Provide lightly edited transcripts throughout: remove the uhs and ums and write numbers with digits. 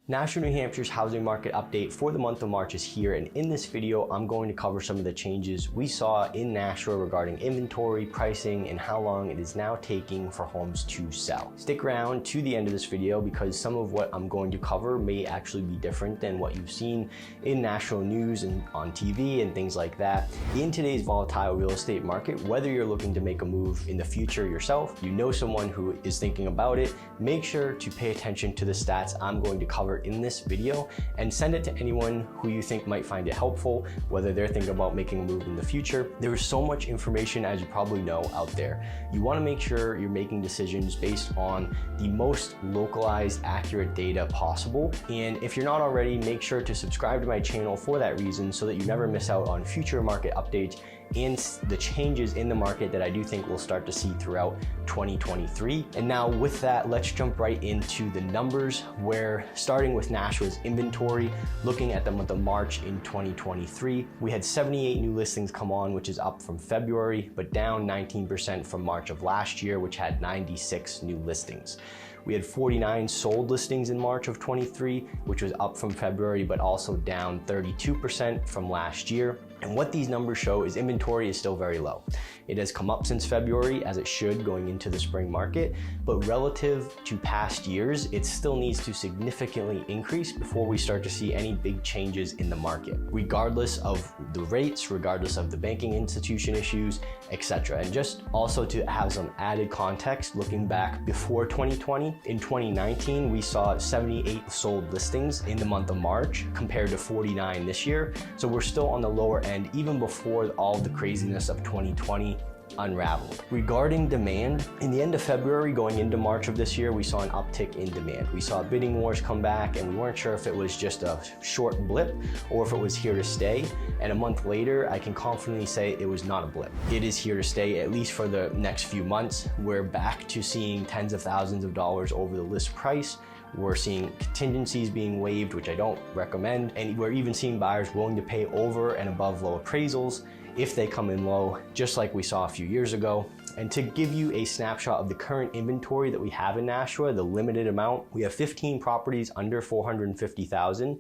Nashua New Hampshire's housing market update for the month of March is here, and in this video I'm going to cover some of the changes we saw in Nashua regarding inventory, pricing, and how long it is now taking for homes to sell. Stick around to the end of this video because some of what I'm going to cover may actually be different than what you've seen in national news and on TV and things like that. In today's volatile real estate market, whether you're looking to make a move in the future yourself, you know someone who is thinking about it, make sure to pay attention to the stats I'm going to cover in this video and send it to anyone who you think might find it helpful, whether they're thinking about making a move in the future. There is so much information, as you probably know, out there. You want to make sure you're making decisions based on the most localized, accurate data possible. And if you're not already, make sure to subscribe to my channel for that reason so that you never miss out on future market updates and the changes in the market that I do think we'll start to see throughout 2023. And now with that, let's jump right into the numbers, where starting with Nashua's inventory, looking at the month of March in 2023, we had 78 new listings come on, which is up from February, but down 19% from March of last year, which had 96 new listings. We had 49 sold listings in March of 23, which was up from February, but also down 32% from last year. And what these numbers show is inventory is still very low. It has come up since February, as it should going into the spring market, but relative to past years, it still needs to significantly increase before we start to see any big changes in the market, regardless of the rates, regardless of the banking institution issues, etc. And just also to have some added context, looking back before 2020, in 2019, we saw 78 sold listings in the month of March compared to 49 this year. So we're still on the lower end, even before all the craziness of 2020 unraveled. Regarding demand, in the end of February going into March of this year, we saw an uptick in demand. We saw bidding wars come back, and we weren't sure if it was just a short blip or if it was here to stay. And a month later, I can confidently say it was not a blip. It is here to stay, at least for the next few months. We're back to seeing tens of thousands of dollars over the list price. We're seeing contingencies being waived, which I don't recommend. And we're even seeing buyers willing to pay over and above low appraisals if they come in low, just like we saw a few years ago. And to give you a snapshot of the current inventory that we have in Nashua, the limited amount, we have 15 properties under 450,000,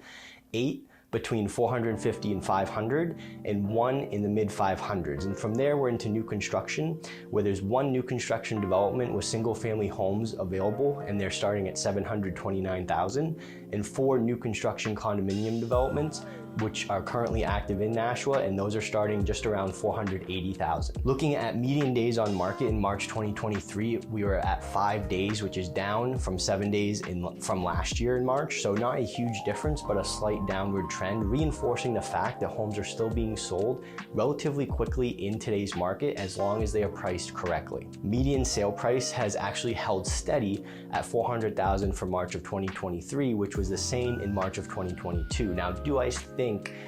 8 between 450 and 500, and 1 in the mid 500s. And from there, we're into new construction, where there's 1 new construction development with single family homes available, and they're starting at 729,000, and 4 new construction condominium developments, which are currently active in Nashua, and those are starting just around 480,000. Looking at median days on market in March 2023, we were at 5 days, which is down from 7 days from last year in March. So not a huge difference, but a slight downward trend, reinforcing the fact that homes are still being sold relatively quickly in today's market as long as they are priced correctly. Median sale price has actually held steady at 400,000 for March of 2023, which was the same in March of 2022. Now, do I think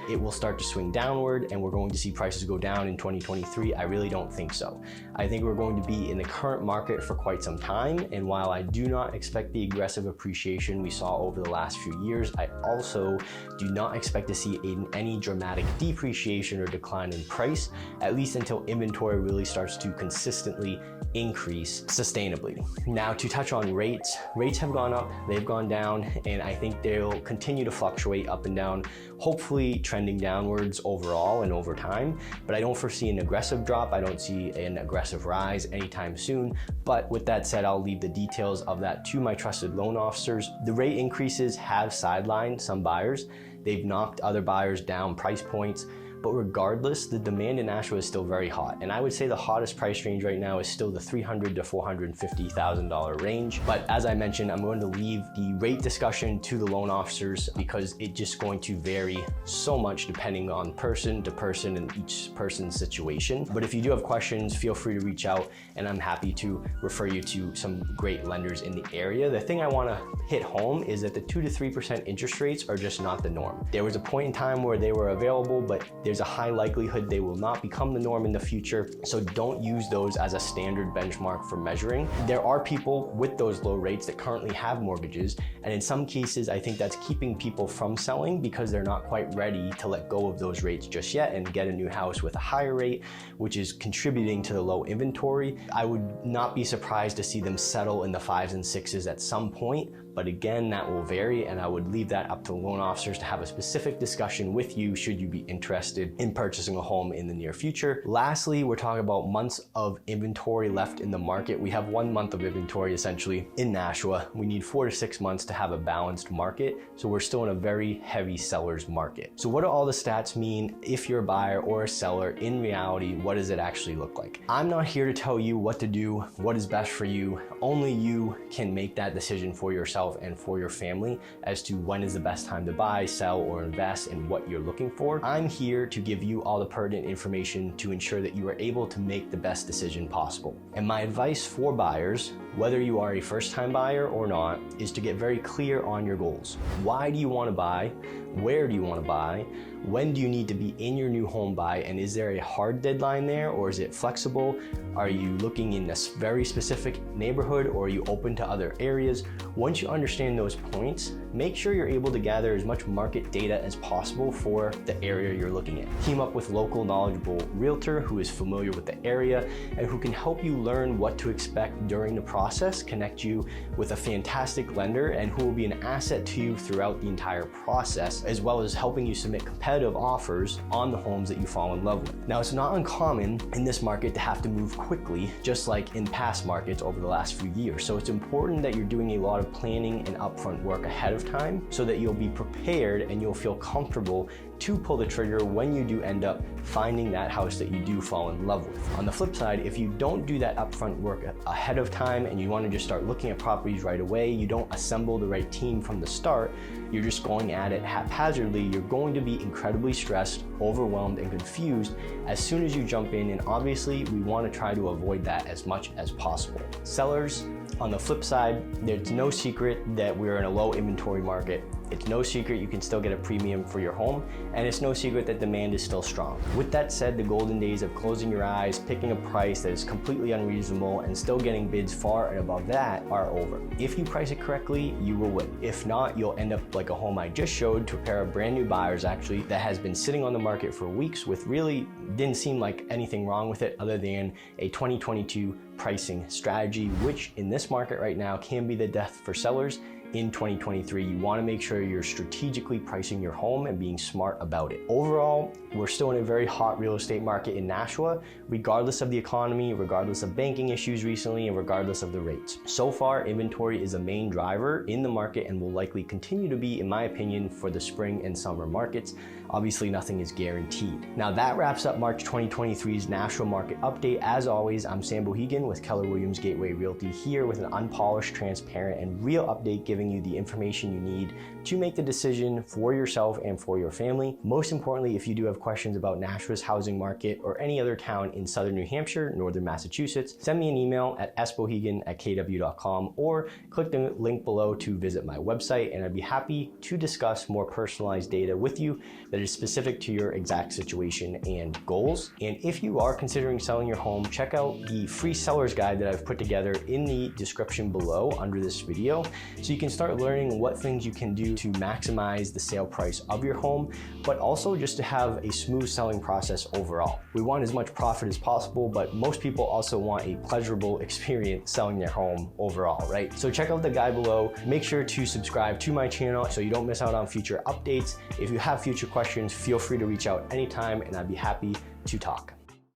it will start to swing downward and we're going to see prices go down in 2023? I really don't think so. I think we're going to be in the current market for quite some time, and while I do not expect the aggressive appreciation we saw over the last few years, I also do not expect to see any dramatic depreciation or decline in price, at least until inventory really starts to consistently increase sustainably. Now, to touch on rates have gone up, they've gone down, and I think they'll continue to fluctuate up and down, hopefully trending downwards overall and over time. But I don't foresee an aggressive drop. I don't see an aggressive rise anytime soon. But with that said, I'll leave the details of that to my trusted loan officers. The rate increases have sidelined some buyers. They've knocked other buyers down price points. But regardless, the demand in Nashua is still very hot. And I would say the hottest price range right now is still the $300,000 to $450,000 range. But as I mentioned, I'm going to leave the rate discussion to the loan officers because it's just going to vary so much depending on person to person and each person's situation. But if you do have questions, feel free to reach out, and I'm happy to refer you to some great lenders in the area. The thing I want to hit home is that the 2 to 3% interest rates are just not the norm. There was a point in time where they were available, but there's a high likelihood they will not become the norm in the future. So don't use those as a standard benchmark for measuring. There are people with those low rates that currently have mortgages, and in some cases, I think that's keeping people from selling because they're not quite ready to let go of those rates just yet and get a new house with a higher rate, which is contributing to the low inventory. I would not be surprised to see them settle in the 5s and 6s at some point, but again, that will vary, and I would leave that up to loan officers to have a specific discussion with you should you be interested in purchasing a home in the near future. Lastly, we're talking about months of inventory left in the market. We have 1 month of inventory essentially in Nashua. We need 4 to 6 months to have a balanced market, so we're still in a very heavy seller's market. So what do all the stats mean if you're a buyer or a seller? In reality, what does it actually look like? I'm not here to tell you what to do, what is best for you. Only you can make that decision for yourself and for your family as to when is the best time to buy, sell, or invest and what you're looking for. I'm here to give you all the pertinent information to ensure that you are able to make the best decision possible. And my advice for buyers, whether you are a first-time buyer or not, is to get very clear on your goals. Why do you want to buy? Where do you want to buy? When do you need to be in your new home by? And is there a hard deadline there, or is it flexible? Are you looking in a very specific neighborhood, or are you open to other areas? Once you understand those points, make sure you're able to gather as much market data as possible for the area you're looking at. Team up with local knowledgeable realtor who is familiar with the area and who can help you learn what to expect during the process, connect you with a fantastic lender and who will be an asset to you throughout the entire process, as well as helping you submit competitive offers on the homes that you fall in love with. Now, it's not uncommon in this market to have to move quickly, just like in past markets over the last few years. So it's important that you're doing a lot of planning and upfront work ahead of time so that you'll be prepared and you'll feel comfortable to pull the trigger when you do end up finding that house that you do fall in love with. On the flip side, if you don't do that upfront work ahead of time and you want to just start looking at properties right away, you don't assemble the right team from the start, you're just going at it haphazardly, you're going to be incredibly stressed, overwhelmed, and confused as soon as you jump in, and obviously we want to try to avoid that as much as possible. Sellers, on the flip side, there's no secret that we're in a low inventory market. It's no secret you can still get a premium for your home, and it's no secret that demand is still strong. With that said, the golden days of closing your eyes, picking a price that is completely unreasonable, and still getting bids far and above that are over. If you price it correctly, you will win. If not, you'll end up like a home I just showed to a pair of brand new buyers actually that has been sitting on the market for weeks with really didn't seem like anything wrong with it other than a 2022 pricing strategy, which in this market right now can be the death for sellers. In 2023, you want to make sure you're strategically pricing your home and being smart about it. Overall, we're still in a very hot real estate market in Nashua, regardless of the economy, regardless of banking issues recently, and regardless of the rates. So far, inventory is a main driver in the market and will likely continue to be, in my opinion, for the spring and summer markets. Obviously, nothing is guaranteed. Now that wraps up March 2023's Nashua market update. As always, I'm Sam Boghigian with Keller Williams Gateway Realty, here with an unpolished, transparent, and real update giving you the information you need to make the decision for yourself and for your family. Most importantly, if you do have questions about Nashua's housing market or any other town in southern New Hampshire, northern Massachusetts, send me an email at sbohigan@kw.com or click the link below to visit my website, and I'd be happy to discuss more personalized data with you that is specific to your exact situation and goals. And if you are considering selling your home, check out the free seller's guide that I've put together in the description below under this video, so you can start learning what things you can do to maximize the sale price of your home, but also just to have a smooth selling process overall. We want as much profit as possible, but most people also want a pleasurable experience selling their home overall, right? So check out the guide below. Make sure to subscribe to my channel so you don't miss out on future updates. If you have future questions, feel free to reach out anytime and I'd be happy to talk.